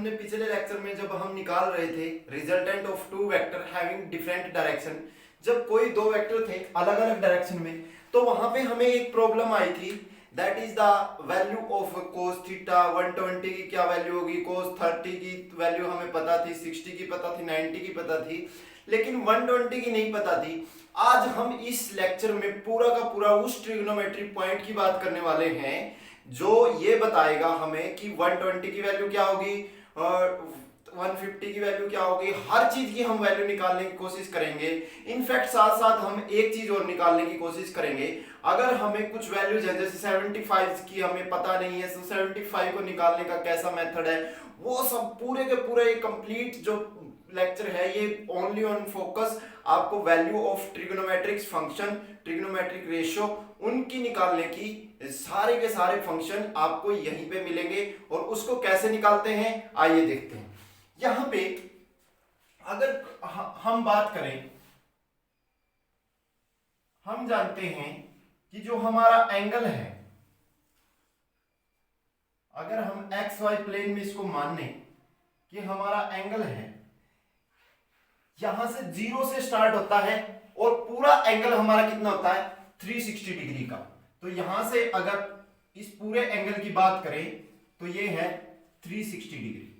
हमने पिछले लेक्चर में जब हम निकाल रहे थे resultant of two vector having different direction, जब कोई दो वेक्टर थे अलग अलग डायरेक्शन में, तो वहां पे हमें एक प्रॉब्लम आई थी, that is the value of cos theta. 120 की क्या वैल्यू होगी, कोस 30 की वैल्यू हमें पता थी, 60 की पता थी, 90 की पता थी, लेकिन 120 की नहीं पता थी। आज हम इस लेक्चर में पूरा का पूरा उस ट्रिग्नोमेट्री पॉइंट की बात करने वाले हैं जो ये बताएगा हमें कि 120 की वैल्यू क्या होगी और 150 की वैल्यू क्या होगी। हर चीज की हम वैल्यू निकालने की कोशिश करेंगे। इनफैक्ट साथ साथ हम एक चीज और निकालने की कोशिश करेंगे। अगर हमें कुछ वैल्यूज है जैसे 75 की हमें पता नहीं है, तो 75 को निकालने का कैसा मेथड है, वो सब पूरे के पूरे कंप्लीट जो लेक्चर है ये ओनली ऑन फोकस आपको value of trigonometric function, trigonometric ratio उनकी निकालने की, सारे के सारे फंक्शन आपको यहीं पे मिलेंगे। और उसको कैसे निकालते हैं आइए देखते हैं। यहां पे अगर हम बात करें, हम जानते हैं कि जो हमारा एंगल है, अगर हम एक्स वाई प्लेन में इसको मान लें कि हमारा एंगल है, यहां से 0 से स्टार्ट होता है और पूरा एंगल हमारा कितना होता है 360 डिग्री का। तो यहां से अगर इस पूरे एंगल की बात करें तो ये है 360 डिग्री।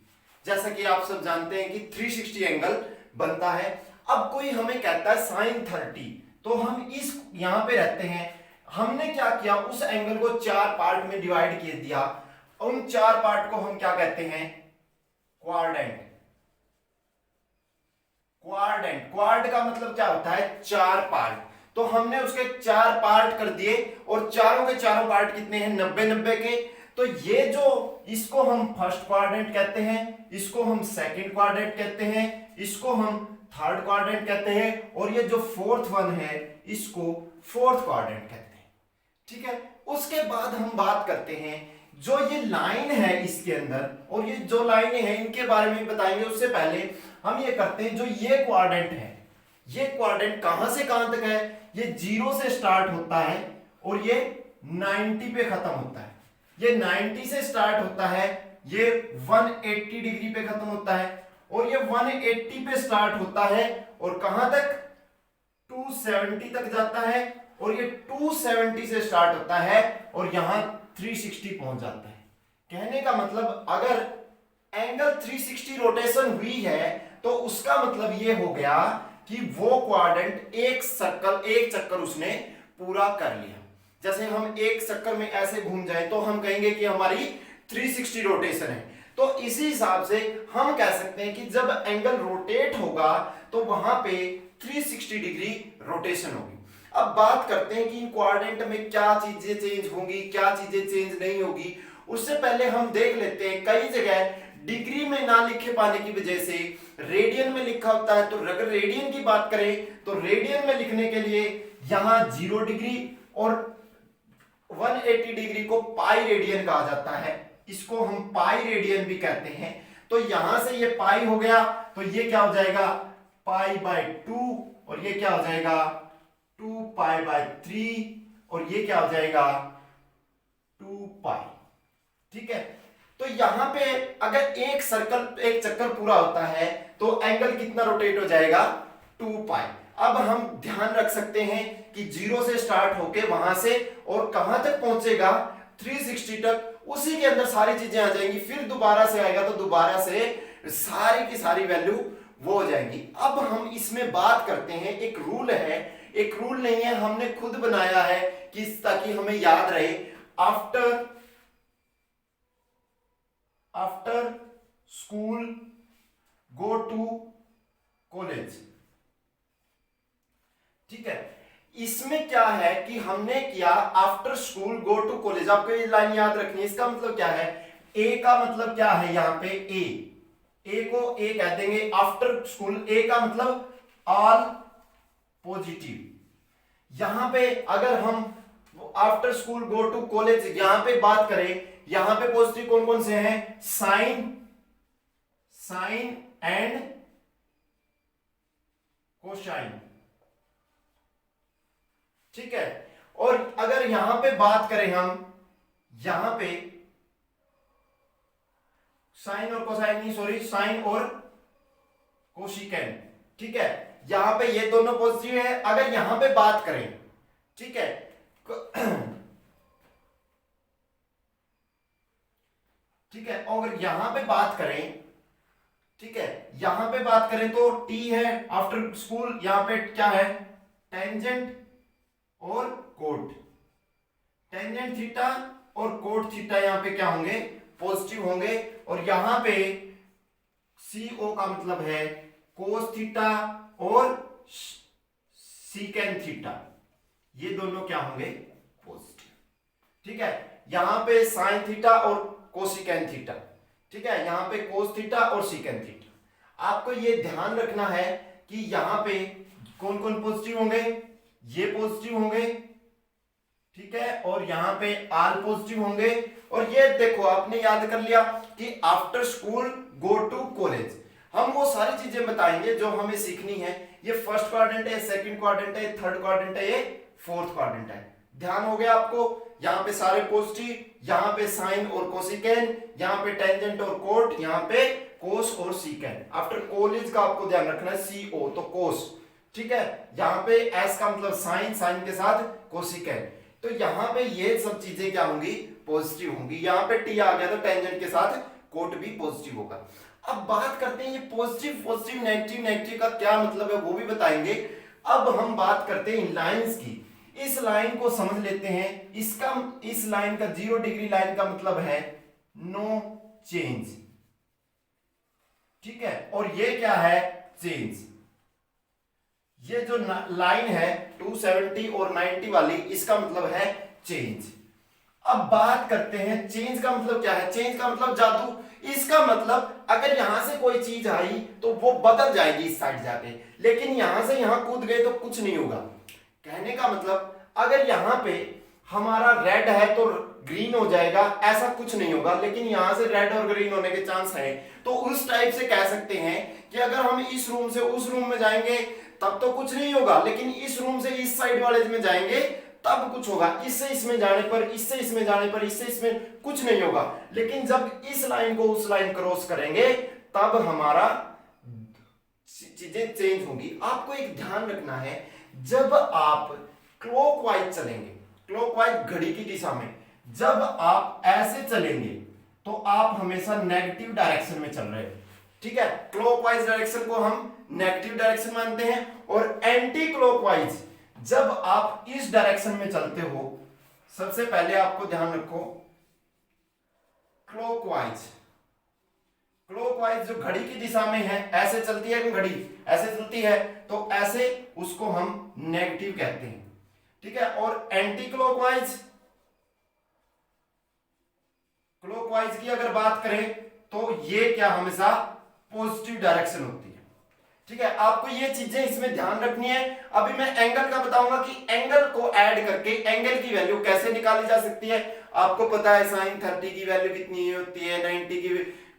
जैसा कि आप सब जानते हैं कि 360 एंगल बनता है। अब कोई हमें कहता है साइन 30, तो हम इस यहां पे रहते हैं, हमने क्या किया, उस एंगल को 4 पार्ट में डिवाइड किए दिया। उन 4 पार्ट को हम क्या कहते हैं, क्वाड्रेंट। क्वाड्रेंट, क्वाड का मतलब क्या होता है 4 पार्ट। तो हमने उसके 4 पार्ट कर दिए और चारों के चारों पार्ट कितने हैं 90-90 के। तो ये जो, इसको हम फर्स्ट क्वाड्रेंट कहते हैं, इसको हम सेकंड क्वाड्रेंट कहते हैं, इसको हम थर्ड क्वाड्रेंट कहते हैं, और ये जो फोर्थ वन है इसको फोर्थ क्वाड्रेंट कहते हैं। ठीक है, उसके बाद हम बात करते हैं जो ये लाइन है इसके अंदर, और ये जो लाइनें हैं इनके बारे में बताएंगे। उससे पहले हम ये करते हैं, जो ये क्वाड्रेंट है, ये क्वाड्रेंट कहां से कहां तक है, ये 0 से स्टार्ट होता है और ये 90 पे खत्म होता है। ये 90 से स्टार्ट होता है, ये 180 डिग्री पे खत्म होता है, और ये 180 पे स्टार्ट होता है और कहां तक 270 तक जाता है, और ये 270 से स्टार्ट होता है और यहां 360 पहुंच जाता है। कहने का मतलब अगर एंगल 360 रोटेशन हुई है तो उसका मतलब ये हो गया कि वो क्वाड्रेंट एक चक्कर उसने पूरा कर लिया। जैसे हम एक चक्कर में ऐसे घूम जाए तो हम कहेंगे कि हमारी 360 रोटेशन है। तो इसी हिसाब से हम कह सकते हैं कि जब एंगल रोटेट होगा तो वहां पे 360 डिग्री रोटेशन होगी। अब बात करते हैं कि इन क्वाड्रेंट में क्या चीजें चेंज होंगी, क्या चीजें चेंज नहीं होगी। उससे पहले हम देख लेते हैं, कई जगह डिग्री में ना लिखे पाने की वजह से रेडियन में लिखा होता है। तो अगर रेडियन की बात करें तो रेडियन में लिखने के लिए यहां 0 डिग्री और 180 डिग्री को पाई रेडियन कहा जाता है, इसको हम पाई रेडियन भी कहते हैं। तो यहां से ये पाई हो गया, तो ये क्या हो जाएगा पाई बाय 2, और ये क्या हो जाएगा 2 पाई बाय 3, और ये क्या हो जाएगा 2 पाई। ठीक है, तो यहां पे अगर एक चक्कर पूरा होता है तो एंगल कितना रोटेट हो जाएगा 2 पाई। अब हम ध्यान रख सकते हैं कि 0 से स्टार्ट होके वहां से और कहां तक पहुंचेगा 360 तक, उसी के अंदर सारी चीजें आ जाएंगी। फिर दोबारा से आएगा तो दोबारा से सारी की सारी वैल्यू वो हो जाएंगी। अब हम इसमें बात करते हैं, एक रूल है, एक रूल नहीं है, हमने खुद बनाया है कि ताकि हमें याद रहे। After school go to college. ठीक है, इसमें क्या है कि हमने किया after school go to college. आपको ये लाइन याद रखनी है। इसका मतलब क्या है, ए का मतलब क्या है, यहां पे ए को ए कह देंगे। आफ्टर स्कूल ए का मतलब ऑल पॉजिटिव। यहां पे अगर हम after school go to college यहां पे बात करें, यहां पे पॉजिटिव कौन कौन से हैं, साइन एंड कोसाइन। ठीक है, और अगर यहां पे बात करें हम, यहां पे साइन और कोसाइन नहीं, सॉरी, साइन और कोशिकेंट, ठीक है। यहां पे ये दोनों पॉजिटिव है। अगर यहां पे बात करें, ठीक है, ठीक है, और यहां पे बात करें, ठीक है, यहां पे बात करें तो टी है आफ्टर स्कूल, यहां पे क्या है, टेंजेंट और कोट, टेंजेंट थीटा और कोट थीटा यहां पे क्या होंगे, पॉजिटिव होंगे। और यहां पे CO का मतलब है कोस थीटा और सीकेंट थीटा, ये दोनों क्या होंगे, पॉजिटिव, ठीक है। यहां पे साइन थीटा और कोसिकेंट थीटा, ठीक है, यहां पे कोस थीटा और सीकेंट थीटा। आपको ये ध्यान रखना है कि यहां पे कौन कौन पॉजिटिव होंगे, ये पॉजिटिव होंगे, ठीक है, और यहां पे आल पॉजिटिव होंगे। और ये देखो आपने याद कर लिया कि after school go to college, हम वो सारी चीजें बताएंगे जो हमें सीखनी है। ये फर्स्ट क्वाड्रेंट है, सेकंड क्वाड्रेंट है, थर्ड क्वाड्रेंट है, ये फोर्थ क्वाड्रेंट है। ध्यान हो गया आपको, यहां पे सारे पॉजिटिव, यहां पे साइन और कोसिकेंट, यहां पे टेंजेंट और कोट, यहां पे कोस और सीकेंट। आफ्टर कॉलेज का आपको ध्यान रखना है, CO तो कोस, ठीक है, यहां पे S का मतलब साइन, साइन के साथ कोसिकेंट। तो यहां पे ये सब चीजें क्या होंगी, पॉजिटिव होंगी। यहां पे T आ गया तो टेंजेंट के साथ कोट भी पॉजिटिव होगा। अब बात करते हैं ये पॉजिटिव पॉजिटिव नेगेटिव नेगेटिव का क्या मतलब है, वो भी बताएंगे। अब हम बात करते हैं लाइंस की। इस लाइन को समझ लेते हैं। इसका, इस लाइन का 0 डिग्री लाइन का मतलब है नो चेंज, ठीक है, और ये क्या है, चेंज। ये जो लाइन है 270 और 90 वाली, इसका मतलब है चेंज। अब बात करते हैं चेंज का मतलब क्या है। चेंज का मतलब जादू। इसका मतलब अगर यहां से कोई चीज आई तो वो बदल जाएगी इस साइड जाके, लेकिन यहां से यहां कूद गए तो कुछ नहीं होगा। कहने का मतलब अगर यहां पे हमारा रेड है तो ग्रीन हो जाएगा, ऐसा कुछ नहीं होगा, लेकिन यहां से रेड और ग्रीन होने के चांस है। तो उस टाइप से कह सकते हैं कि अगर हम इस रूम से उस रूम में जाएंगे तब तो कुछ नहीं होगा, लेकिन इस रूम से इस साइड वाले में जाएंगे तब कुछ होगा। इससे इसमें जाने पर, इससे इसमें जाने पर, इससे इसमें कुछ नहीं होगा। लेकिन जब इस लाइन को उस लाइन क्रॉस करेंगे तब हमारा चीजें चेंज होंगी। आपको एक ध्यान रखना है, जब आप क्लॉकवाइज चलेंगे, क्लॉकवाइज घड़ी की दिशा में जब आप ऐसे चलेंगे तो आप हमेशा नेगेटिव डायरेक्शन में चल रहे हो, ठीक है। क्लॉकवाइज डायरेक्शन को हम नेगेटिव डायरेक्शन मानते हैं। और एंटी क्लॉकवाइज जब आप इस डायरेक्शन में चलते हो, सबसे पहले आपको ध्यान रखो, क्लॉकवाइज, क्लॉकवाइज जो घड़ी की दिशा में है, ऐसे चलती है घड़ी, ऐसे चलती है, तो ऐसे उसको हम नेगेटिव कहते हैं, ठीक है। और एंटी क्लॉकवाइज, क्लॉकवाइज की अगर बात करें तो ये क्या हमेशा पॉजिटिव डायरेक्शन होती है, ठीक है। आपको ये चीजें इसमें ध्यान रखनी है। अभी मैं एंगल का बताऊंगा कि एंगल को ऐड करके एंगल की वैल्यू कैसे निकाली जा सकती है। आपको पता है साइन 30 की वैल्यू कितनी होती है, 90 की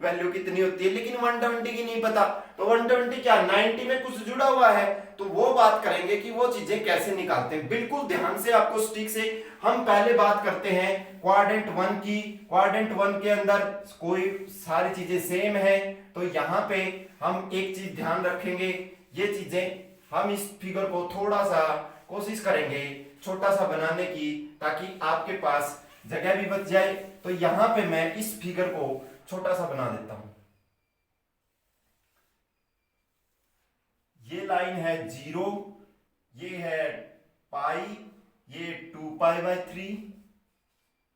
वैल्यू कितनी होती है, लेकिन 120 की नहीं पता। तो 120 क्या 90 में कुछ जुड़ा हुआ है, तो वो बात करेंगे कि वो चीजें कैसे निकालते हैं। बिल्कुल ध्यान से आपको स्टिक से, हम पहले बात करते हैं क्वाड्रेंट 1 की। क्वाड्रेंट 1 के अंदर कोई सारी चीजें सेम है, तो यहां पे हम एक चीज ध्यान रखेंगे, ये चीजें हम इस फिगर को थोड़ा सा कोशिश करेंगे छोटा सा बनाने की, ताकि आपके पास जगह भी बच जाए। तो यहां पे मैं इस फिगर को छोटा सा बना देता हूं। ये लाइन है 0, ये है पाई, ये 2π/3,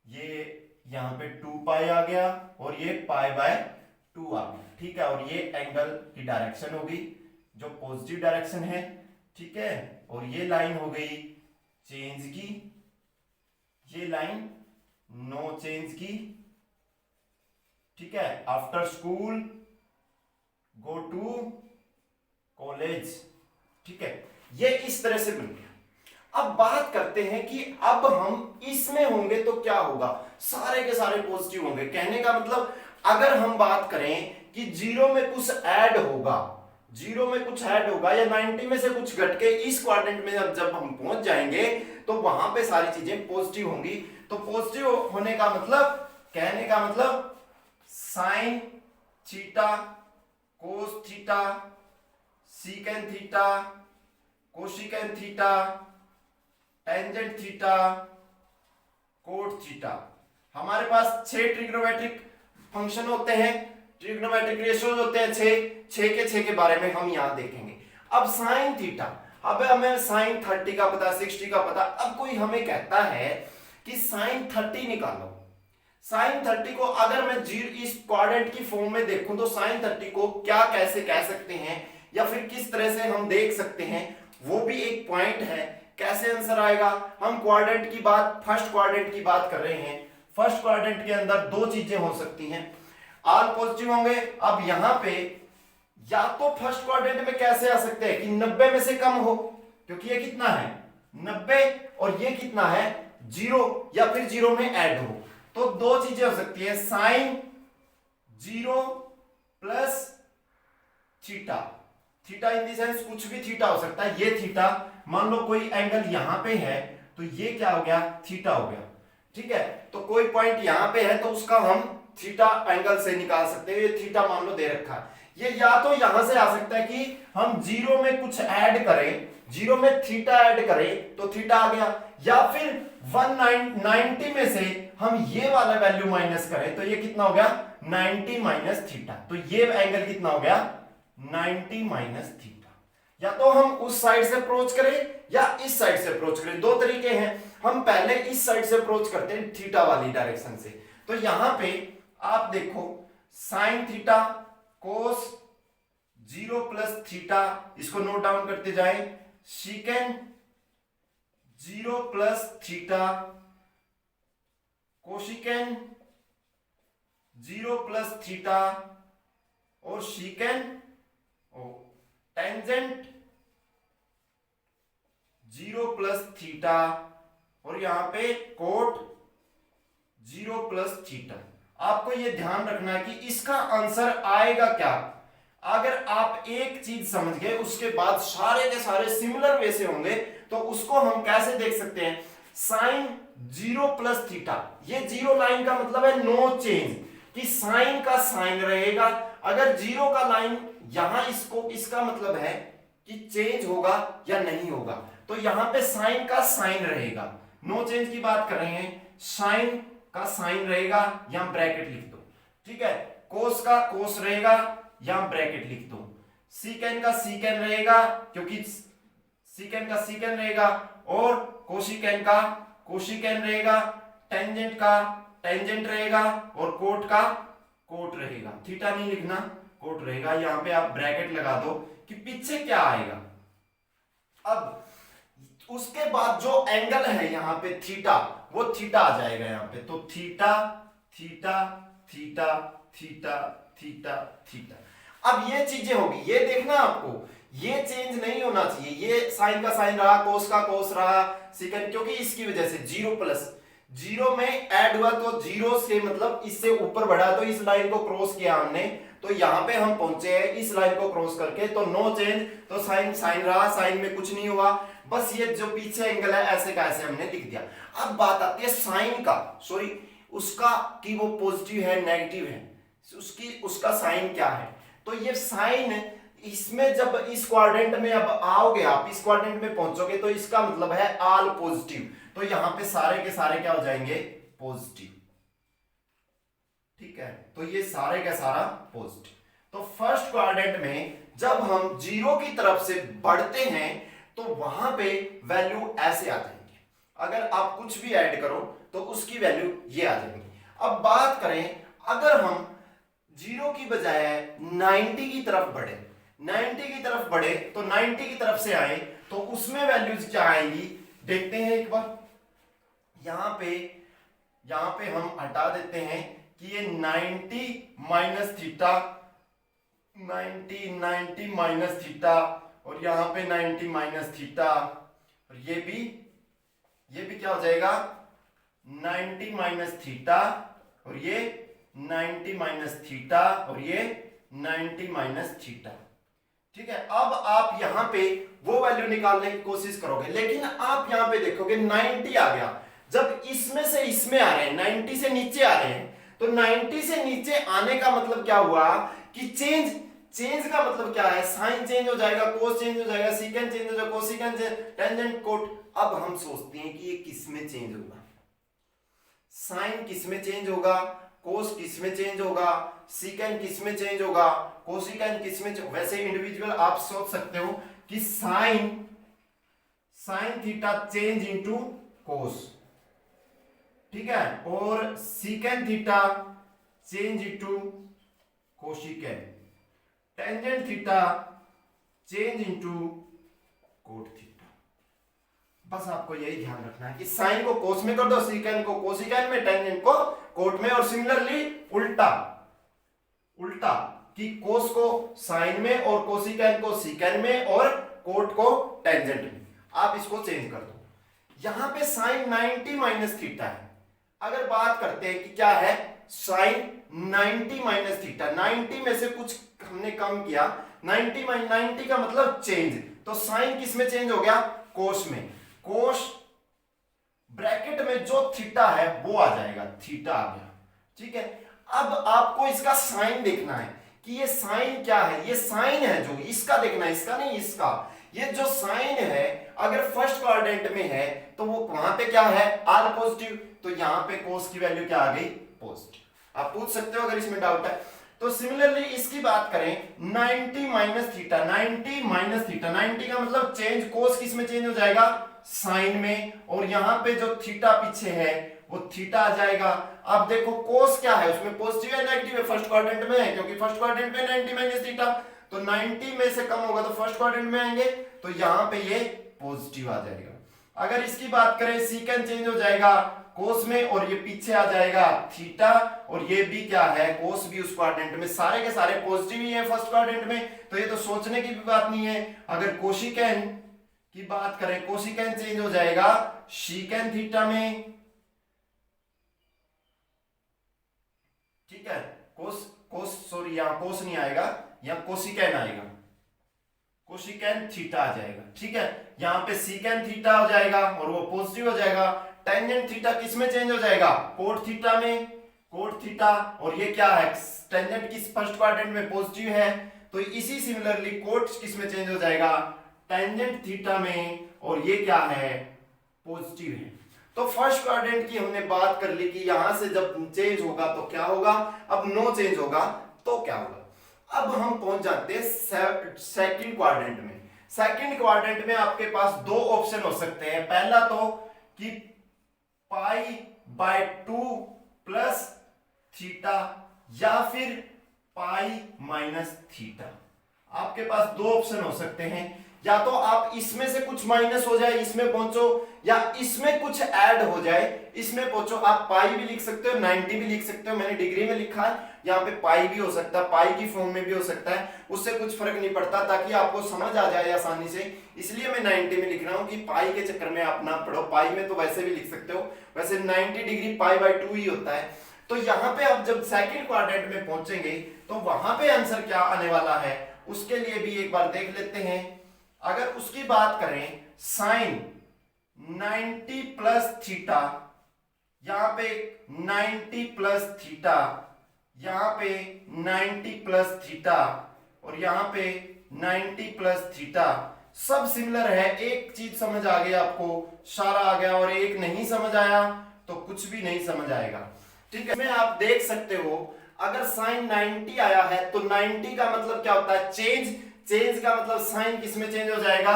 ये यहां पे 2π आ गया और ये π/2 आ गया, ठीक है। और ये एंगल की डायरेक्शन होगी जो पॉजिटिव डायरेक्शन है, ठीक है। और ये लाइन हो गई चेंज की, ये लाइन नो चेंज की, ठीक है। After school go to college, ठीक है। ये इस तरह से बन गया। अब बात करते हैं कि अब हम इसमें होंगे तो क्या होगा, सारे के सारे पॉजिटिव होंगे। कहने का मतलब अगर हम बात करें कि 0 में कुछ ऐड होगा, 0 में कुछ ऐड होगा या 90 में से कुछ घट के इस क्वाड्रेंट में जब हम पहुंच जाएंगे तो वहां पे सारी चीजें पॉजिटिव होंगी। तो पॉजिटिव होने का मतलब, कहने का मतलब sine theta cos theta secant theta cosecant theta tangent theta cot theta. हमारे पास 6 ट्रिग्नोमेट्रिक फंक्शन होते हैं, ट्रिग्नोमेट्रिक रेशियोज होते हैं 6 के बारे में हम यहां देखेंगे। अब साइन थीटा, अब हमें साइन 30 का पता, 60 का पता। अब कोई हमें कहता है कि साइन 30 निकालो। साइन 30 को अगर मैं इस क्वाड्रेंट की फॉर्म में देखूं तो साइन 30 को क्या कैसे कह सकते हैं या फिर किस तरह से हम देख सकते हैं, वो भी एक पॉइंट है। कैसे आंसर आएगा? हम क्वाड्रेंट की बात, फर्स्ट क्वाड्रेंट की बात कर रहे हैं। फर्स्ट क्वाड्रेंट के अंदर दो चीजें हो सकती हैं, ऑल पॉजिटिव होंगे। अब यहां पे या तो फर्स्ट क्वाड्रेंट में कैसे आ सकते हैं कि 90 में से कम हो, क्योंकि ये कितना है 90 और ये कितना है 0, या फिर 0 में ऐड हो। तो दो चीजें हो सकती है, sign 0 plus theta. Theta in the sense कुछ भी थीटा हो सकता है। ये थीटा, मान लो कोई एंगल यहां पे है तो ये क्या हो गया, थीटा हो गया। ठीक है, तो कोई पॉइंट यहां पे है तो उसका हम थीटा एंगल से निकाल सकते हैं। ये थीटा मान लो दे रखा है। ये या तो यहां से आ सकता है कि हम 0 में कुछ ऐड करें, 0 में थीटा ऐड करें तो थीटा आ गया, या फिर 190 में से हम ये वाला वैल्यू माइनस करें तो ये कितना हो गया 90 माइनस थीटा। तो ये एंगल कितना हो गया 90 माइनस थीटा। या तो हम उस साइड से अप्रोच करें या इस साइड से अप्रोच करें, दो तरीके हैं। हम पहले इस साइड से अप्रोच करते हैं थीटा वाली डायरेक्शन से। तो यहां पे आप देखो sine theta cos 0 plus theta, इसको नोट डाउन करते जाएं। Secant 0 plus theta, cosecant 0 plus theta और सीकेंड टेंजेंट 0 प्लस थीटा और यहां पे कोट 0 प्लस थीटा। आपको यह ध्यान रखना है कि इसका आंसर आएगा क्या। अगर आप एक चीज समझ गए उसके बाद सारे के सारे सिमिलर वे से होंगे, तो उसको हम कैसे देख सकते हैं, साइन 0 प्लस थीटा, ये 0 लाइन का मतलब है नो चेंज, कि साइन का साइन रहेगा। अगर 0 का लाइन यहां इसका मतलब है कि चेंज होगा या नहीं होगा, तो यहां पे साइन का साइन रहेगा। नो चेंज की बात कर रहे हैं, साइन का साइन रहेगा, यहां ब्रैकेट लिख दो। ठीक है, कोस का कोस रहेगा, यहां ब्रैकेट लिख दो। सीकेंड का सीकेंड रहेगा, क्योंकि सीकेंड का सीकेंड रहेगा, और कोशिकेंड का कोशिकेंड रहेगा, टेंजेंट का टेंजेंट रहेगा, और कोट का कोट रहेगा। थीटा नहीं लिखना, कोट रहेगा। यहां पे आप ब्रैकेट लगा दो कि पीछे क्या आएगा। अब उसके बाद जो एंगल है यहां पे थीटा, वो थीटा आ जाएगा यहां पे। तो theta theta theta theta theta theta. अब ये चीजें होगी, ये देखना आपको, ये चेंज नहीं होना चाहिए। ये साइन का साइन रहा, कोस का कोस रहा, सेकंड, क्योंकि इसकी वजह से 0 प्लस 0 में ऐड हुआ तो 0 से मतलब इससे ऊपर बढ़ा, तो इस लाइन को क्रॉस किया हमने, तो यहां पे हम पहुंचे हैं इस लाइन को क्रॉस करके। तो नो चेंज, तो साइन साइन रहा, साइन में कुछ नहीं हुआ, बस ये जो पीछे एंगल है ऐसे का ऐसे हमने लिख दिया। अब बात आती है साइन का, सॉरी उसका, कि वो पॉजिटिव है नेगेटिव है, उसका साइन क्या है। तो ये साइन इसमें जब इस क्वाड्रेंट में अब आओगे, आप इस क्वाड्रेंट में पहुंचोगे, तो इसका मतलब है ऑल पॉजिटिव। तो यहां पे सारे के सारे क्या हो जाएंगे पॉजिटिव। ठीक है, तो ये सारे का सारा पॉजिटिव। तो फर्स्ट क्वाड्रेंट में जब हम 0 की तरफ से बढ़ते हैं तो वहां पे वैल्यू ऐसे आ जाएंगे। अगर आप कुछ भी ऐड करो तो उसकी वैल्यू ये आ जाएंगी। अब बात करें, अगर हम 0 की बजाय 90 की तरफ बढ़े, 90 की तरफ बढ़े, तो 90 की तरफ से आए तो उसमें वैल्यूज क्या आएंगी देखते हैं एक बार। यहां पे हम हटा देते हैं कि ये 90 माइनस थीटा, 90 माइनस थीटा, और यहां पे 90 माइनस थीटा, और ये भी क्या हो जाएगा 90 माइनस थीटा, और ये 90 माइनस थीटा, और ये 90 माइनस थीटा। ठीक है, अब आप यहां पे वो वैल्यू निकालने की कोशिश करोगे, लेकिन आप यहां पे देखोगे 90 आ गया। जब इसमें से इसमें आ रहे हैं, 90 से नीचे आ रहे हैं, तो 90 से नीचे आने का मतलब क्या हुआ कि चेंज का मतलब क्या है, साइन चेंज हो जाएगा, कोस चेंज हो जाएगा, सीकेंड चेंज हो जाएगा, कोसिकेंड चेंज, टेंजेंट कोट। अब हम सोचते हैं कि ये किस में चेंज होगा, साइन किस में चेंज होगा, कोस किस में चेंज होगा, सीकेंड किस में चेंज होगा, कोसिकेंड किस में। वैसे इंडिविजुअल आप सोच सकते हो कि साइन थीटा चेंज इनटू कोस, ठीक है, और secant theta change into cosecant, tangent theta change into cot theta. बस आपको यही ध्यान रखना है कि साइन को कोस में कर दो, सीकेंड को कोसिकेंड में, टेंजेंट को कोट में, और सिमिलरली उल्टा कि कोस को साइन में और कोसिकेंड को सीकेंड में और कोट को टेंजेंट में। आप इसको चेंज कर दो। यहां पे साइन 90 माइनस थीटा है। अगर बात करते हैं कि क्या है साइन 90 माइनस थीटा, 90 में से कुछ हमने कम किया, 90 का मतलब चेंज, तो साइन किस में चेंज हो गया, कोस में। कोस ब्रैकेट में जो थीटा है वो आ जाएगा, थीटा आ गया, ठीक है। अब आपको इसका साइन देखना है कि ये साइन क्या है, ये साइन है जो इसका देखना है, इसका नहीं, इसका। ये जो साइन है अगर फर्स्ट क्वाड्रेंट में है तो वो वहां पे क्या है, आर पॉजिटिव, तो यहां पे कोस की वैल्यू क्या आ गई, पॉजिटिव। आप पूछ सकते हो अगर इसमें डाउट है। तो सिमिलरली इसकी बात करें 90 माइनस थीटा, 90 का मतलब चेंज, कोस किस में चेंज हो जाएगा, साइन में, और यहां पे जो थीटा पीछे है वो थीटा आ जाएगा। अब देखो कोस क्या है, उसमें पॉजिटिव है नेगेटिव है, फर्स्ट क्वाड्रेंट में है, क्योंकि फर्स्ट क्वाड्रेंट में 90 माइनस थीटा, तो 90 में से कम होगा तो फर्स्ट क्वाड्रेंट में आएंगे, तो यहां पे ये पॉजिटिव आ जाएगा। अगर इसकी बात करें सीकेंड चेंज हो जाएगा कोस में, और ये पीछे आ जाएगा थीटा, और ये भी क्या है, कोस भी उस क्वाड्रेंट में, सारे के सारे पॉजिटिव ही है फर्स्ट क्वाड्रेंट में, तो ये तो सोचने की भी बात नहीं है। अगर कोसिकेंड की बात करें, कोसिकेंड चेंज हो जाएगा सीकेंड थीटा में, ठीक है, सॉरी यहां कोस नहीं आएगा, यहां कोसिकेंड आएगा, कोसिकेंड थीटा आ जाएगा, ठीक है। यहां पे सीकेंड थीटा हो जाएगा और वो पॉजिटिव हो जाएगा। टेंजेंट थीटा किस में चेंज हो जाएगा, कोट थीटा में, कोट थीटा, और ये क्या है, टेंजेंट किस फर्स्ट क्वाड्रेंट में पॉजिटिव है, तो इसी सिमिलरली कोट किस में चेंज हो जाएगा, टेंजेंट थीटा में, और ये क्या है, पॉजिटिव है। तो फर्स्ट क्वाड्रेंट की हमने बात कर ली कि यहां से जब चेंज होगा तो क्या होगा, अब नो चेंज होगा तो क्या होगा। अब हम पहुंच जाते हैं सेकंड क्वाड्रेंट में। सेकंड क्वाड्रेंट में आपके पास दो ऑप्शन हो सकते हैं। पहला तो कि π/2 प्लस थीटा या फिर π - थीटा। आपके पास दो ऑप्शन हो सकते हैं, या तो आप इसमें से कुछ माइनस हो जाए इसमें पहुंचो, या इसमें कुछ ऐड हो जाए इसमें पहुंचो। आप पाई भी लिख सकते हो, 90 भी लिख सकते हो, मैंने डिग्री में लिखा है, यहाँ पे पाई भी हो सकता है, पाई की फॉर्म में भी हो सकता है, उससे कुछ फर्क नहीं पड़ता, ताकि आपको समझ आ जाए आसानी से, इसलिए मैं 90 में लिख रहा हूँ कि पाई के चक्कर में आप ना पढ़ो। पाई में तो वैसे भी लिख सकते हो, वैसे 90 डिग्री π/2 ही होता है। तो यहाँ पे आप जब सेकंड क्वाड्रेंट में पहुंचेंगे तो वहां पे आंसर क्या आने वाला है, उसके लिए भी एक बार देख लेते हैं। अगर उसकी बात करें साइन 90 प्लस थीटा, यहां पे 90 प्लस थीटा, यहां पे 90 प्लस थीटा, और यहां पे 90 प्लस थीटा, सब सिमिलर है। एक चीज समझ आ गई आपको, सारा आ गया, और एक नहीं समझ आया तो कुछ भी नहीं समझ आएगा, ठीक है। इसमें आप देख सकते हो अगर साइन 90 आया है तो 90 का मतलब क्या होता है, चेंज का मतलब साइन किस में चेंज हो जाएगा,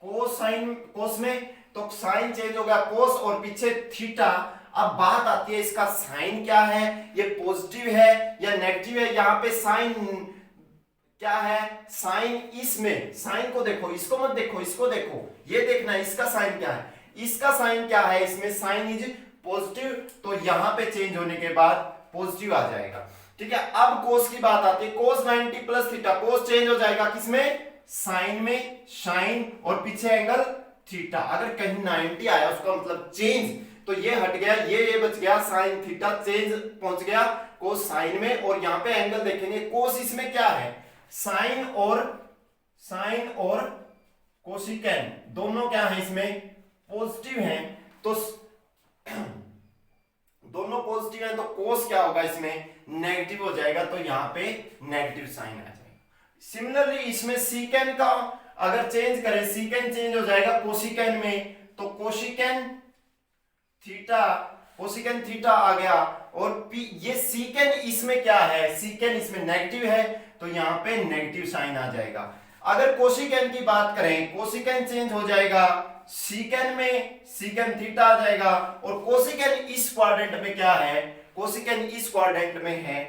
कोस में, तो साइन चेंज हो गया कोस, और पीछे थीटा। अब बात आती है इसका साइन क्या है, ये पॉजिटिव है या नेगेटिव है। यहां पे साइन क्या है, साइन इसमें, साइन को देखो, इसको मत देखो, इसको देखो, ये देखना इसका साइन क्या है, इसका साइन क्या है, इसमें साइन इज पॉजिटिव, तो यहां पे चेंज होने के बाद पॉजिटिव आ जाएगा, ठीक है। अब कोस की बात आती है, कोस 90 प्लस थीटा, कोस चेंज हो जाएगा किसमें, साइन में, साइन, और पीछे एंगल थीटा। अगर कहीं 90 आया उसका मतलब चेंज, तो ये हट गया, ये बच गया, साइन थीटा चेंज पहुंच गया कोस साइन में, और यहां पे एंगल देखेंगे, कोस इसमें क्या है, साइन और कोसिकेंड दोनों क्या है इसमें, पॉजिटिव हैं, तो दोनों पॉजिटिव है तो कोस क्या होगा इसमें नेगेटिव हो जाएगा, तो यहाँ पे नेगेटिव साइन आ जाएगा। सिमिलरली इसमें सीकेन का अगर चेंज करें, सीकेन चेंज हो जाएगा कोसिकेन में, तो कोसिकेन थीटा आ गया। और ये सीकेन इसमें क्या है, सीकेन इसमें नेगेटिव है, तो यहाँ पे नेगेटिव साइन आ जाएगा। अगर कोसिकेन की बात करें, कोसिकेन चेंज हो जाएगा सीकेन में, सीकेन थीटा आ जाएगा। और कोसिकेन इस क्वाड्रेंट में क्या है, कोसिकेन इस क्वाड्रेंट में है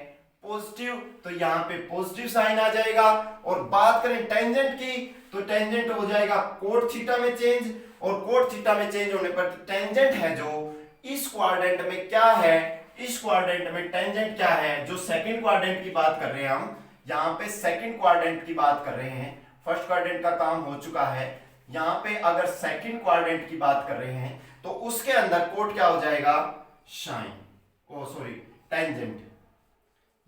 पॉजिटिव, तो यहाँ पे पॉजिटिव साइन आ जाएगा। और बात करें टेंजेंट की, तो टेंजेंट हो जाएगा कोट थीटा में चेंज, और कोट थीटा में चेंज होने पर टेंजेंट है जो इस क्वाड्रेंट में क्या है, इस क्वाड्रेंट में टेंजेंट क्या है, जो सेकंड क्वाड्रेंट की बात कर रहे हैं हम, यहाँ पे सेकंड क्वाड्रेंट की बात कर रहे हैं, फर्स्ट क्वाड्रेंट का काम हो चुका है। यहाँ पे अगर सेकंड क्वाड्रेंट की बात कर रहे हैं तो उसके अंदर कोट क्या हो जाएगा, साइन, टेंजेंट,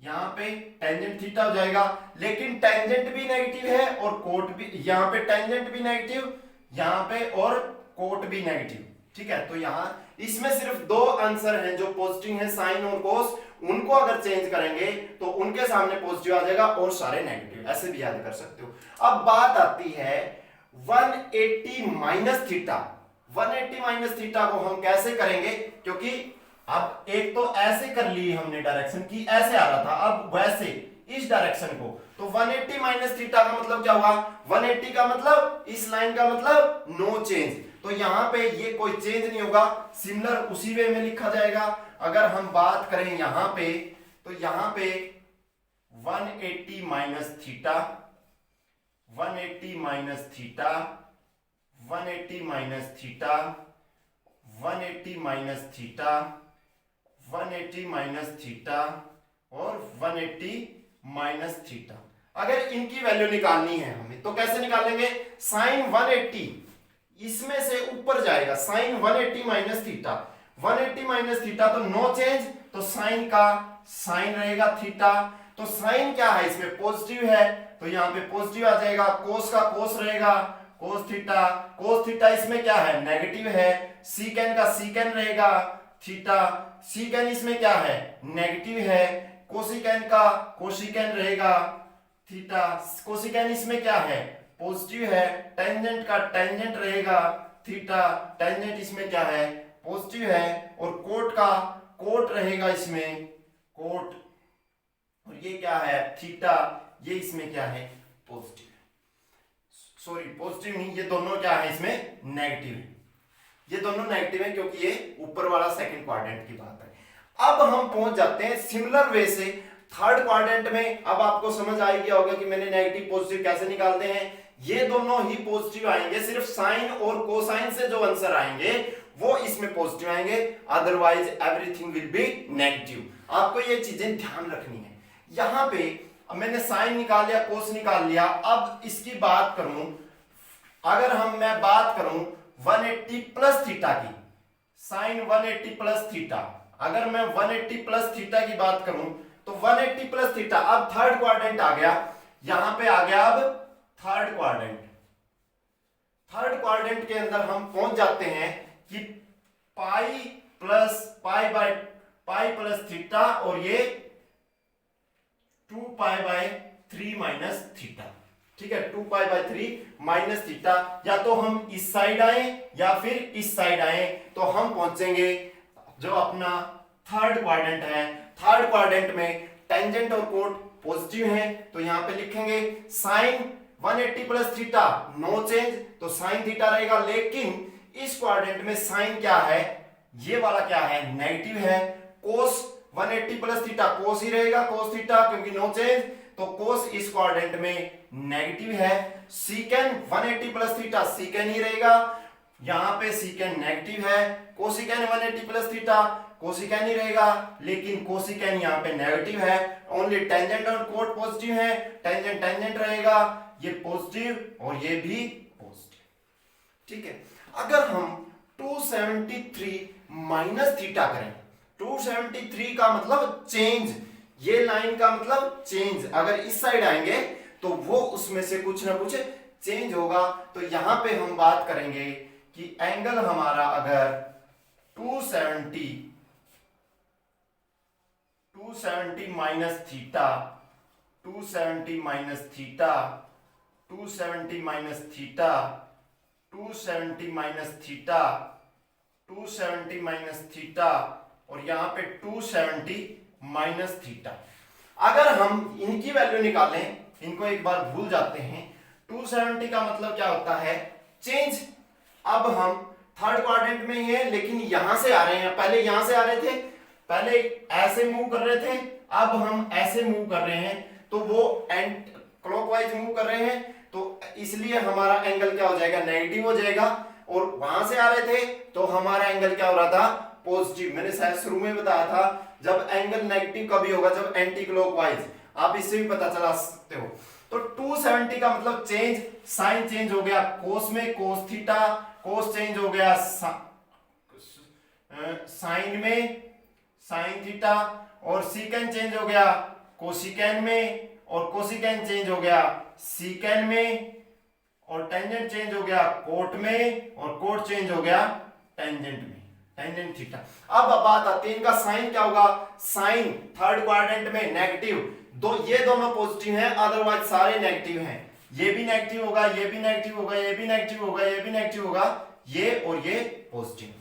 यहाँ पे टेंजेंट थीटा हो जाएगा। लेकिन टेंजेंट भी नेगेटिव है और कोट भी, यहाँ पे टेंजेंट भी नेगेटिव, यहाँ पे और कोट भी नेगेटिव, ठीक है। तो यहाँ इसमें सिर्फ दो आंसर हैं जो पॉजिटिव हैं, साइन और कोस, उनको अगर चेंज करेंगे तो उनके सामने पॉजिटिव आ जाएगा और सारे नेगेटिव, ऐसे भी याद कर सकते हो। अब बात आती है 180 माइनस थीटा। 180 माइनस थीटा को हम कैसे करेंगे, क्योंकि अब एक तो ऐसे कर ली हमने डायरेक्शन की, ऐसे आ रहा था, अब वैसे इस डायरेक्शन को, तो 180 माइनस थीटा का मतलब क्या हुआ, 180 का मतलब इस लाइन का मतलब नो चेंज, तो यहां पे ये कोई चेंज नहीं होगा, सिमिलर उसी वे में लिखा जाएगा। अगर हम बात करें यहां पे, तो यहां पे 180 minus theta, 180 minus theta, 180 minus theta, 180 minus theta, 180 minus theta और 180 माइनस थीटा। अगर इनकी वैल्यू निकालनी है हमें तो कैसे निकालेंगे, साइन 180 इसमें से ऊपर जाएगा, sine 180 minus theta, 180 minus theta तो नो चेंज, तो साइन का साइन रहेगा थीटा, तो साइन क्या है इसमें पॉजिटिव है, तो यहाँ पे पॉजिटिव आ जाएगा, कोस का कोस रहेगा कोस थीटा, कोस थीटा इसमें क्या है नेगेटिव है, सीकेन का सीकेन रहेगा थीटा, सीकेन इसमें क्या है नेगेटिव है, कोसिकेन का कोसिकेन रहेगा थीटा, कोसिकेन इसमें क्या है पॉजिटिव है, टेंजेंट का टेंजेंट रहेगा थीटा, टेंजेंट इसमें क्या है पॉजिटिव है, और कोट का कोट रहेगा इसमें कोट, और ये क्या है थीटा, ये इसमें क्या है पॉजिटिव, पॉजिटिव नहीं, ये दोनों क्या है इसमें नेगेटिव है, ये दोनों नेगेटिव है क्योंकि ये ऊपर वाला सेकंड क्वाड्रेंट की बात है। अब हम पहुंच जाते हैं सिमिलर वे से थर्ड क्वाड्रेंट में। अब आपको समझ आ गया होगा कि मैंने नेगेटिव पॉजिटिव कैसे निकालते हैं, ये दोनों ही पॉजिटिव आएंगे, सिर्फ साइन और कोसाइन से जो आंसर आएंगे वो इसमें पॉजिटिव आएंगे, otherwise everything will be negative. आपको ये चीजें ध्यान रखनी है। यहां पे अब मैंने साइन निकाल लिया, कोस निकाल लिया, अब इसकी बात करूं, अगर मैं बात करूं 180 प्लस थीटा की, साइन 180 प्लस थीटा, अगर मैं 180 प्लस थीटा की बात करूं तो 180 प्लस थीटा, अब थर्ड क्वाड्रेंट आ गया, यहां पे आ गया अब थर्ड क्वाड्रेंट, थर्ड क्वाड्रेंट के अंदर हम पहुंच जाते हैं कि पाई प्लस थीटा और ये 2 पाई बाय 3 माइनस थीटा, ठीक है 2 पाई बाय 3 माइनस थीटा, या तो हम इस साइड आए या फिर इस साइड आए, तो हम पहुंचेंगे जो अपना थर्ड क्वाड्रेंट है। थर्ड क्वाड्रेंट में टेंजेंट और कोट पॉजिटिव है, तो यहां पे लिखेंगे sine 180 plus theta no change, तो साइन थीटा रहेगा, लेकिन इस क्वाड्रेंट में साइन क्या है, ये वाला क्या है नेगेटिव है, कोस 180 प्लस थीटा कोस ही रहेगा कोस थीटा क्योंकि नो चेंज, तो कोस इस क्वाड्रेंट में नेगेटिव है, सीकेन 180 प्लस थीटा सीकेन ही रहेगा, यहां पे सीकेन नेगेटिव है, कोसिकेन 180 प्लस थीटा कोसिकेन ही रहेगा, लेकिन कोसिकेन यहां पे नेगेटिव है, ओनली टेंजेंट और कोट पॉजिटिव है, टेंजेंट टेंजेंट रहेगा, ये पॉजिटिव और ये भी पॉजिटिव, ठीक है। अगर हम 273 माइनस थीटा करें, 273 का मतलब चेंज, ये लाइन का मतलब चेंज, अगर इस साइड आएंगे तो वो उसमें से कुछ ना कुछ चेंज होगा, तो यहां पे हम बात करेंगे कि एंगल हमारा अगर 270 270 minus theta, 270 minus theta, 270 minus theta, 270 minus theta, 270 minus theta और यहां पे 270 माइनस थीटा। अगर हम इनकी वैल्यू निकालें, इनको एक बार भूल जाते हैं, 270 का मतलब क्या होता है, चेंज। अब हम थर्ड क्वाड्रेंट में ही है लेकिन यहां से आ रहे हैं, पहले यहां से आ रहे थे, पहले ऐसे मूव कर रहे थे, अब हम ऐसे मूव कर रहे हैं, तो वो एंट क्लॉकवाइज मूव कर रहे हैं, तो इसलिए हमारा एंगल क्या हो जाएगा, नेगेटिव हो जाएगा। और वहां से आ रहे थे तो हमारा एंगल क्या हो रहा था, पॉजिटिव। मैंने शायद शुरू में बताया था जब एंगल नेगेटिव कभी होगा, जब एंटी क्लॉकवाइज, आप इससे भी पता चला सकते हो। तो 270 का मतलब चेंज, साइन चेंज हो गया, कोस में कोस थीटा, कोस चेंज हो गया साइन में साइन थीटा, और सीकेंड चेंज हो गया कोसिकेन में, और कोसिकेन चेंज हो गया सीकेन में, और टेंजेंट चेंज हो गया कोट में, और कोट चेंज हो गया टेंजेंट में, टेंजेंट थीटा। अब बात आती है इनका साइन क्या होगा, साइन थर्ड क्वाड्रेंट में नेगेटिव, ये दोनों पॉजिटिव हैं, अदरवाइज सारे नेगेटिव हैं। ये भी नेगेटिव होगा, ये भी नेगेटिव होगा, ये भी नेगेटिव होगा, ये भी नेगेटिव होगा, ये और ये पॉजिटिव है,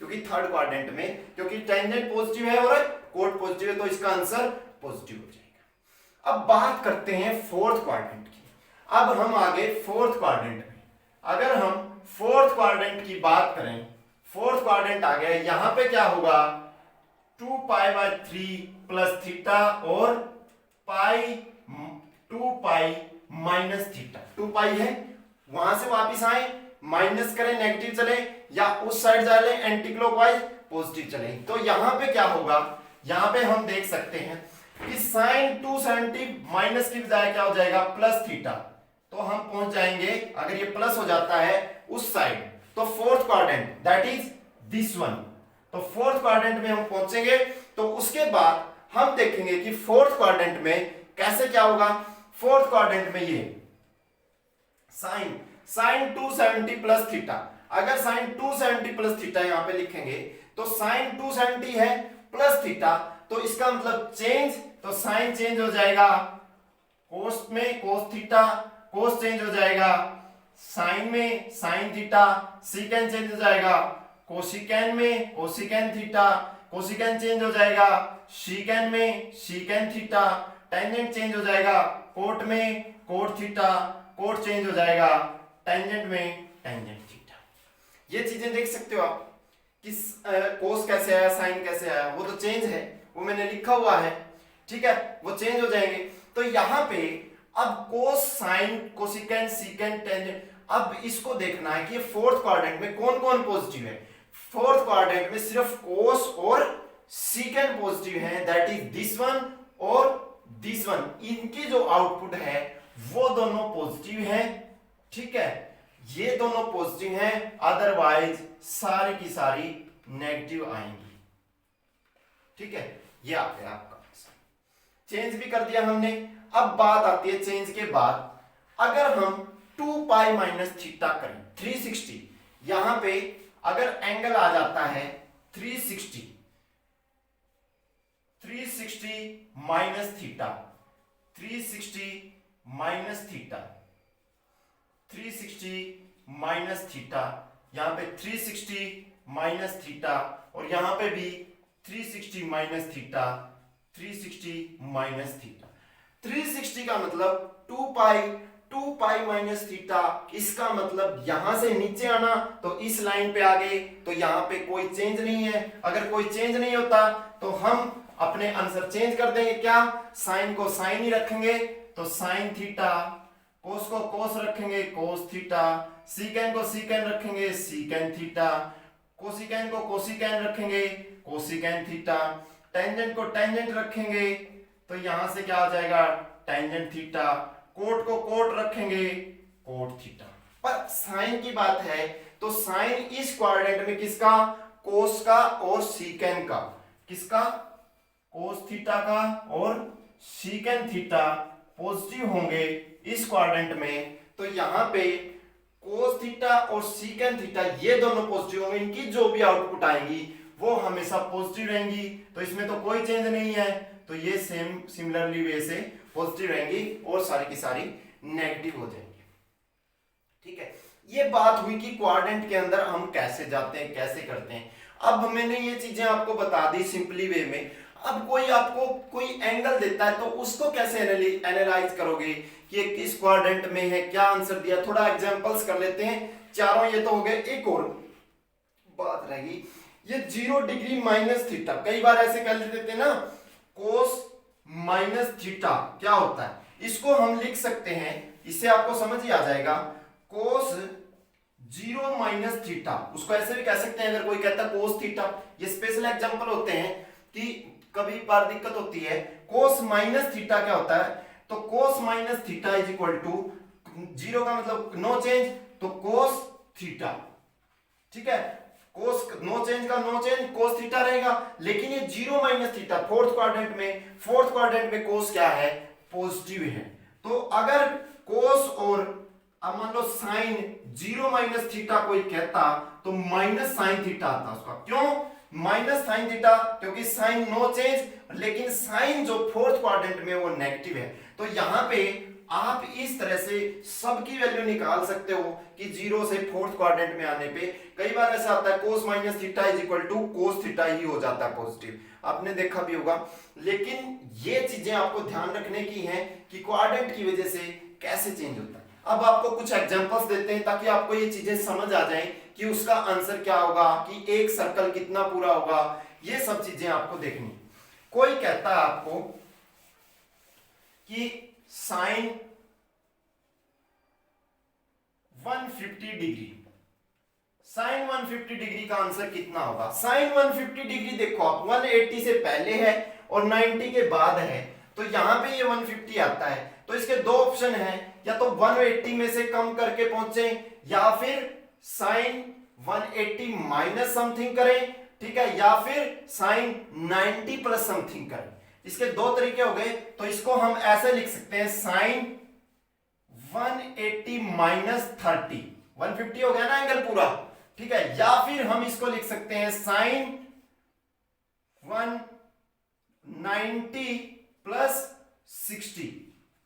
क्योंकि थर्ड क्वाड्रेंट में, क्योंकि टेंजेंट पॉजिटिव है और कोट पॉजिटिव है, तो इसका आंसर पॉजिटिव हो जाएगा। अब बात करते हैं फोर्थ क्वाड्रेंट की। अब हम आगे फोर्थ क्वाड्रेंट में, अगर हम फोर्थ क्वाड्रेंट की बात करें, फोर्थ क्वाड्रेंट आ गया, यहां पे क्या होगा, 2π/3 प्लस थीटा और पाई 2π माइनस थीटा, 2π है, वहां से वापिस आए, माइनस करें, नेगेटिव चले, या उस साइड चले एंटी क्लॉकवाइज पॉजिटिव चले, तो यहां पे क्या होगा, यहां पे हम देख सकते हैं कि साइन 270 माइनस की बजाय क्या हो जाएगा, प्लस थीटा, तो हम पहुंच जाएंगे, अगर ये प्लस हो जाता है उस साइड, तो fourth quadrant that is this one, तो फोर्थ क्वाड्रेंट में हम पहुंचेंगे। तो उसके बाद हम देखेंगे कि फोर्थ क्वाड्रेंट में कैसे क्या होगा। फोर्थ क्वाड्रेंट में ये साइन 270 प्लस थीटा, अगर साइन 270 प्लस थीटा यहां पे लिखेंगे, तो साइन 270 है प्लस थीटा, तो इसका मतलब चेंज, तो साइन चेंज हो जाएगा कोस में कोस थीटा, कोस चेंज हो जाएगा साइन में साइन थीटा, सीकेंड चेंज हो जाएगा कोसिकेन में कोसिकेन थीटा, कोसिकेन चेंज हो जाएगा सीकेन में सीकेन थीटा, टेंजेंट चेंज हो जाएगा कोट में कोट थीटा, कोट चेंज हो जाएगा टेंजेंट में टेंजेंट थीटा। ये चीजें देख सकते हो आप कि कोस कैसे आया, साइन कैसे आया, वो तो चेंज है, वो मैंने लिखा हुआ है, ठीक है, वो चेंज हो जाएंगे। तो यहां पे अब कोस साइन कोसिकेन सीकेंड टेंजेंट, अब इसको देखना है कि फोर्थ क्वाड्रेंट में कौन कौन पॉजिटिव है। फोर्थ क्वाड्रेंट में सिर्फ कोस और सीकेंड पॉजिटिव है, दैट इज दिस वन और दिस वन, इनकी जो आउटपुट है वो दोनों पॉजिटिव है, ठीक है, ये दोनों पॉजिटिव हैं, अदरवाइज सारी की सारी नेगेटिव आएंगी, ठीक है। ये आ गया आपका चेंज भी कर दिया हमने। अब बात आती है चेंज के बाद, अगर हम 2π माइनस थीटा करें 360, यहां पे अगर एंगल आ जाता है 360 minus theta, 360 minus theta, 360 minus theta, यहां पे 360 माइनस थीटा, और यहां पे भी 360 माइनस थीटा, 360 माइनस थीटा। 360 का मतलब 2π माइनस थीटा, इसका मतलब यहां से नीचे आना, तो इस लाइन पे आ गए, तो यहां पे कोई चेंज नहीं है। अगर कोई चेंज नहीं होता तो हम अपने आंसर चेंज कर देंगे, क्या, साइन को साइन ही रखेंगे, तो साइन थीटा, कोस को कोस रखेंगे कोस थीटा, सीकेन को सीकेन रखेंगे सीकेन थीटा, कोसिकेन को कोसिकेन रखेंगे कोसिकेन थीटा, टेंजेंट को टेंजेंट रखेंगे, तो यहां से क्या आ जाएगा टेंजेंट थीटा, कोट को कोट रखेंगे कोट थीटा। पर साइन की बात है तो साइन इस क्वाड्रेंट में किसका, कोस का और सीकेन का, किसका, कोस थीटा का और सीकेन थीटा पॉजिटिव होंगे इस क्वाड्रेंट में, तो यहां पे कोस थीटा और सीकेन थीटा ये दोनों पॉजिटिव होंगे, इनकी जो भी आउटपुट आएंगी वो हमेशा पॉजिटिव रहेंगी, तो इसमें तो कोई चेंज नहीं है, तो ये सेम सिमिलरली वे से पॉजिटिव रहेंगी और सारी की सारी नेगेटिव हो जाएंगी। ठीक है, ये बात हुई कि क्वाड्रेंट के अंदर हम कैसे जाते हैं, कैसे करते हैं। अब मैंने ये चीजें आपको बता दी सिंपली वे में। अब कोई आपको कोई एंगल देता है तो उसको कैसे एनालाइज करोगे कि ये किस क्वाड्रेंट में है, क्या आंसर दिया। थोड़ा एग्जांपल्स कर लेते हैं। चारों ये तो हो गए, एक और बात रहेगी, ये 0 डिग्री माइनस थीटा, कई बार ऐसे कर देते हैं ना, कोस माइनस थीटा क्या होता है, इसको हम लिख सकते हैं, इससे आपको समझ ही आ जाएगा, कोस 0 माइनस थीटा। उसको ऐसे भी कह सकते हैं, अगर कोई कहता है कोस थीटा, ये स्पेशल एग्जांपल होते हैं कि कभी बार दिक्कत होती है। कोस माइनस थीटा क्या होता है, तो cos minus theta is equal to 0 का मतलब नो चेंज, तो कोस थीटा। ठीक है, कोस नो चेंज का नो चेंज कोस थीटा रहेगा, लेकिन ये 0 माइनस थीटा फोर्थ क्वाड्रेंट में कोस क्या है, पॉजिटिव है। तो अगर कोस और अब मान लो साइन 0 माइनस थीटा कोई कहता तो माइनस साइन थीटा आता उसका। क्यों माइनस साइन थीटा, क्योंकि साइन नो चेंज, लेकिन साइन जो फोर्थ क्वाड्रेंट में वो नेगेटिव है। तो यहां पे आप इस तरह से सबकी वैल्यू निकाल सकते हो कि 0 से फोर्थ क्वाड्रेंट में आने पे कई बार ऐसा आता है cos minus theta is equal to cos theta ही हो जाता है पॉजिटिव, आपने देखा भी होगा। लेकिन ये चीजें आपको ध्यान रखने की हैं कि क्वाड्रेंट की वजह से कैसे चेंज होता है। अब आपको कुछ एग्जांपल्स देते हैं ताकि आपको ये चीजें समझ आ जाएं कि उसका आंसर क्या होगा, कि एक सर्कल कितना पूरा होगा, ये सब चीजें आपको देखनी। कोई कहता है आपको कि साइन 150 डिग्री, साइन 150 डिग्री का आंसर कितना होगा। साइन 150 डिग्री देखो आप 180 से पहले है और 90 के बाद है, तो यहां पे ये 150 आता है। तो इसके दो ऑप्शन है, या तो 180 में से कम करके पहुंचे, या फिर साइन 180 माइनस समथिंग करें, ठीक है, या फिर साइन 90 प्लस समथिंग करें। इसके दो तरीके हो गए। तो इसको हम ऐसे लिख सकते हैं, साइन 180 माइनस 30, 150 हो गया ना एंगल पूरा, ठीक है। या फिर हम इसको लिख सकते हैं साइन 190 प्लस 60,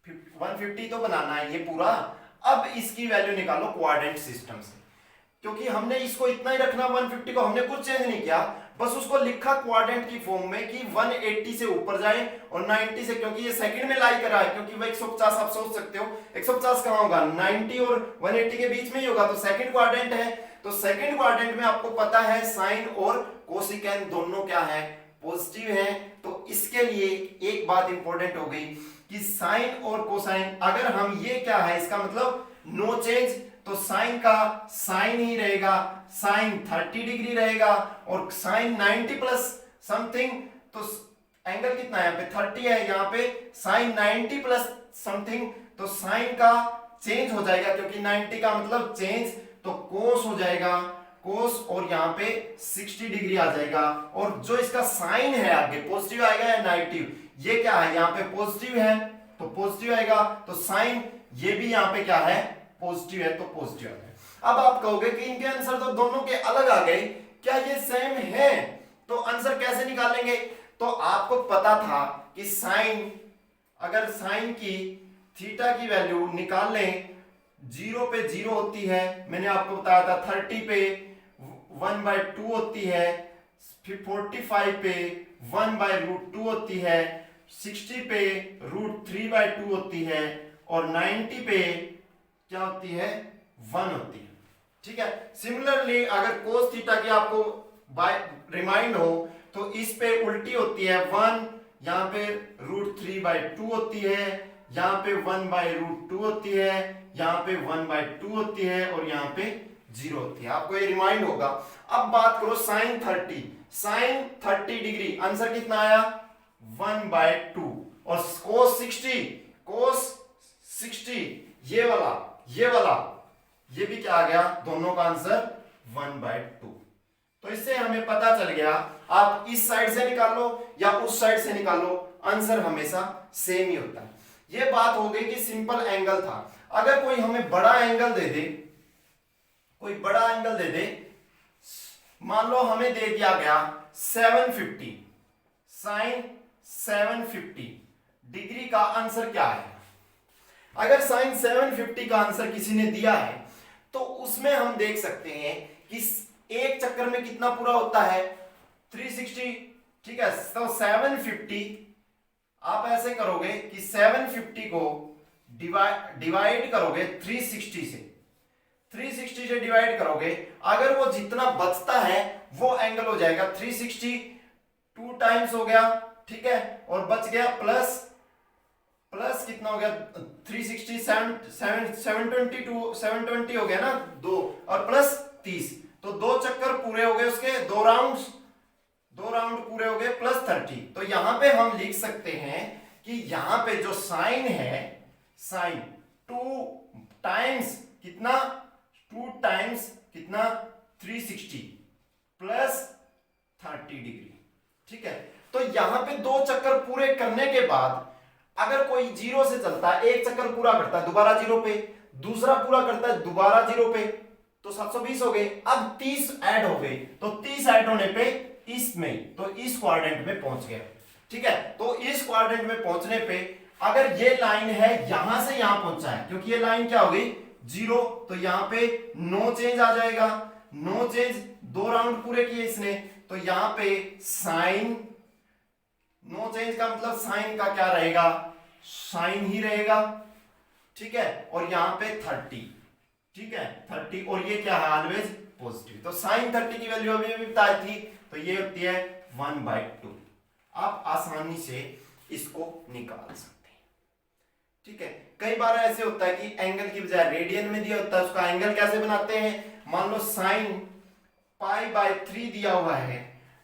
150 तो बनाना है ये पूरा। अब इसकी वैल्यू निकालो क्वाड्रेंट सिस्टम से, क्योंकि हमने इसको इतना ही रखना, 150 को हमने कुछ चेंज नहीं किया, बस उसको लिखा क्वाड्रेंट की फॉर्म में कि 180 से ऊपर जाए और 90 से, क्योंकि ये सेकंड में लाई करा है, क्योंकि वो 150 आप सोच सकते हो 150 कहां होगा, 90 और 180 के बीच में ही होगा, तो सेकंड क्वाड्रेंट है। तो सेकंड क्वाड्रेंट में आपको पता है साइन और कोसिकेंट दोनों क्या है, पॉजिटिव है। तो इसके लिए एक बात इंपॉर्टेंट हो गई कि साइन और कोसाइन, अगर हम ये क्या है, इसका मतलब नो चेंज, तो साइन का साइन ही रहेगा, साइन 30 डिग्री रहेगा, और साइन 90 प्लस समथिंग, तो एंगल कितना है यहाँ पे 30 है, यहाँ पे साइन 90 प्लस समथिंग, तो साइन का चेंज हो जाएगा, क्योंकि 90 का मतलब चेंज, तो कोस हो जाएगा, कोस, और यहाँ पे 60 डिग्री आ जाएगा। और जो इसका साइन है आगे पॉजिटिव आएगा या नेगेटिव, ये क्या है, यहाँ पे पॉजिटिव है तो पॉजिटिव आएगा, तो साइन ये भी यहाँ पे क्या है, पॉजिटिव है तो पॉजिटिव आ गया। अब आप कहोगे कि इनके आंसर तो दोनों के अलग आ गए, क्या ये सेम है, तो आंसर कैसे निकालेंगे। तो आपको पता था कि साइन, अगर साइन की थीटा की वैल्यू निकाल लें, 0 पे 0 होती है, मैंने आपको बताया था, 30 पे 1/2 होती है, फिर 45 पे 1/√2 होती है, 60 पे √3/2 होती है, और 90 पे क्या होती है, 1 होती है। ठीक है, सिमिलरली अगर कोस थीटा की आपको रिमाइंड हो, तो इस पे उल्टी होती है 1, यहाँ पे √3/2 होती है, यहाँ पे 1/√2 होती है, यहाँ पे 1/2 होती है, और यहाँ पे 0 होती है, आपको ये रिमाइंड होगा। अब बात करो साइन 30, साइन 30 डिग्री, आंसर कितना आया 1/2, और कोस 60, कोस 60 ये वाला, ये भी क्या आ गया, दोनों का आंसर 1/2। तो इससे हमें पता चल गया, आप इस साइड से निकालो या उस साइड से निकालो, आंसर हमेशा सेम ही होता है। ये बात हो गई कि सिंपल एंगल था। अगर कोई हमें बड़ा एंगल दे दे, कोई बड़ा एंगल दे दे, मान लो हमें दे दिया गया 750, साइन 750 डिग्री का आंसर क्या है? अगर साइन 750 का आंसर किसी ने दिया है तो उसमें हम देख सकते हैं कि एक चक्कर में कितना पूरा होता है 360, ठीक है। तो 750 आप ऐसे करोगे कि 750 को डिवाइड करोगे 360 से, 360 से डिवाइड करोगे, अगर वो जितना बचता है वो एंगल हो जाएगा 360, 2 टाइम्स हो गया, ठीक है, और बच गया प्लस कितना हो गया 360, 720 हो गया ना, 2 और प्लस 30, तो 2 चक्कर पूरे हो गए उसके, 2 राउंड पूरे हो गए प्लस 30। तो यहां पे हम लिख सकते हैं कि यहां पे जो साइन है, साइन 2 टाइम्स कितना 360 प्लस 30 डिग्री, ठीक है। तो यहां पे 2 चक्कर पूरे करने के बाद अगर कोई 0 से चलता है, एक चक्कर पूरा करता है दोबारा 0 पे, दूसरा पूरा करता है दोबारा 0 पे, तो 720 हो गए। अब 30 ऐड हो गए, तो 30 ऐड होने पे इसमें, तो इस क्वाड्रेंट में पहुंच गया, ठीक है। तो इस क्वाड्रेंट में पहुंचने पे अगर ये लाइन है यहां से यहां पहुंचा है, क्योंकि ये लाइन क्या हो गई 0, तो यहां पे नो चेंज आ जाएगा, नो चेंज, 2 राउंड पूरे किए इसने, तो यहां पे साइन, नो चेंज का मतलब साइन का क्या रहेगा, साइन ही रहेगा, ठीक है। और यहां पे 30, ठीक है 30, और ये क्या है ऑलवेज पॉजिटिव। तो साइन 30 की वैल्यू अभी भी बताई थी, तो ये होती है 1/2। आप आसानी से इसको निकाल सकते हैं, ठीक है। कई बार ऐसे होता है कि एंगल की बजाय रेडियन में दिया होता है, उसका एंगल कैसे बनाते हैं, मान लो साइन π/3 दिया हुआ है,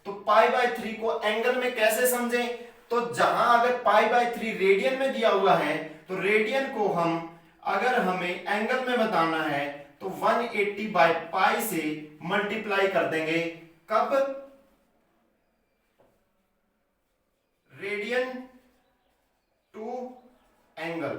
तो π/3 को एंगल में कैसे समझें, तो जहां अगर π/3 रेडियन में दिया हुआ है, तो रेडियन को हम अगर हमें एंगल में बताना है तो 180/π से मल्टीप्लाई कर देंगे, कब, रेडियन टू एंगल।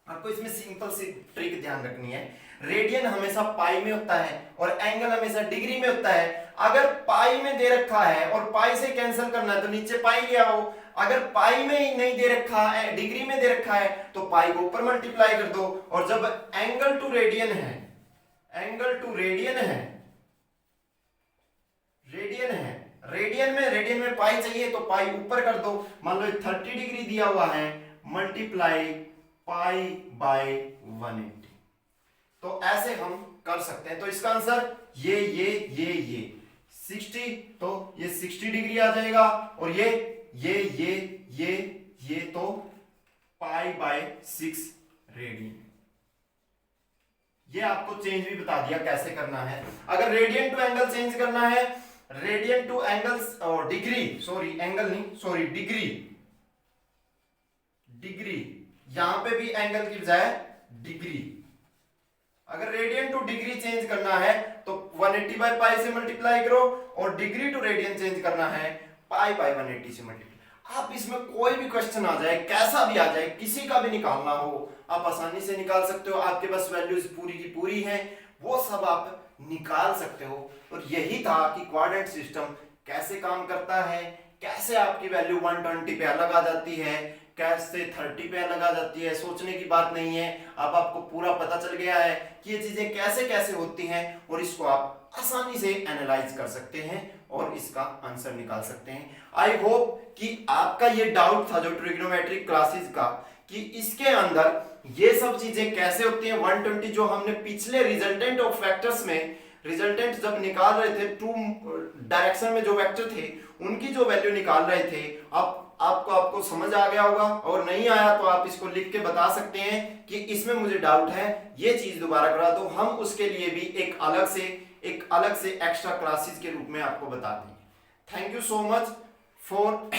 आपको इसमें सिंपल सी ट्रिक ध्यान रखनी है, रेडियन हमेशा पाई में होता है और एंगल हमेशा डिग्री में होता है। अगर पाई में दे रखा है और पाई से कैंसिल करना है तो नीचे पाई ले आओ, अगर पाई में ही नहीं दे रखा है, डिग्री में दे रखा है, तो पाई को ऊपर मल्टीप्लाई कर दो। और जब एंगल टू रेडियन है, एंगल टू रेडियन है, रेडियन में पाई चाहिए तो पाई ऊपर कर दो। मान लो 30 डिग्री दिया हुआ है, मल्टीप्लाई π/180, तो ऐसे हम कर सकते हैं। तो इसका आंसर ये 60, तो ये 60 डिग्री आ जाएगा, और ये तो π/6 रेडियन। ये आपको चेंज भी बता दिया कैसे करना है। अगर रेडियन टू एंगल चेंज करना है, रेडियन टू एंगल और डिग्री, सॉरी एंगल नहीं, सॉरी डिग्री, यहां पे भी एंगल की बजाय डिग्री। अगर रेडियन टू डिग्री चेंज करना है तो 180/π से मल्टीप्लाई करो, और डिग्री टू रेडियन चेंज करना है π/180 से मल्टीप्लाई। आप इसमें कोई भी क्वेश्चन आ जाए, कैसा भी आ जाए, किसी का भी निकालना हो, आप आसानी से निकाल सकते हो। आपके पास वैल्यूज पूरी की पूरी हैं, वो सब आप निकाल सकते हो। और यही था कि क्वाड्रेंट सिस्टम कैसे काम करता है, कैसे आपकी वैल्यू 120 पे अलग आ जाती है, कैसे 30 पे अलग आ जाती है। सोचने की बात नहीं है, अब आपको पूरा पता चल गया है कि ये चीजें कैसे कैसे होती हैं, और इसको आप आसानी से एनालाइज कर सकते हैं और इसका आंसर निकाल सकते हैं। आई होप कि आपका ये डाउट था जो ट्रिग्नोमेट्रिक क्लासेस का, कि इसके अंदर ये सब चीजें कैसे होती हैं। 120 जो हमने पिछले रिजल्टेंट ऑफ वेक्टर्स में, रिजल्टेंट जब निकाल रहे थे, 2 डायरेक्शन में जो वेक्टर थे उनकी जो वैल्यू निकाल रहे थे, आपको समझ आ गया होगा। और नहीं आया तो आप इसको लिख के बता सकते हैं कि इसमें मुझे डाउट है, ये चीज दोबारा करा दो। हम उसके लिए भी एक अलग से एक्स्ट्रा क्लासेस के रूप में आपको बता देंगे। Thank you so much for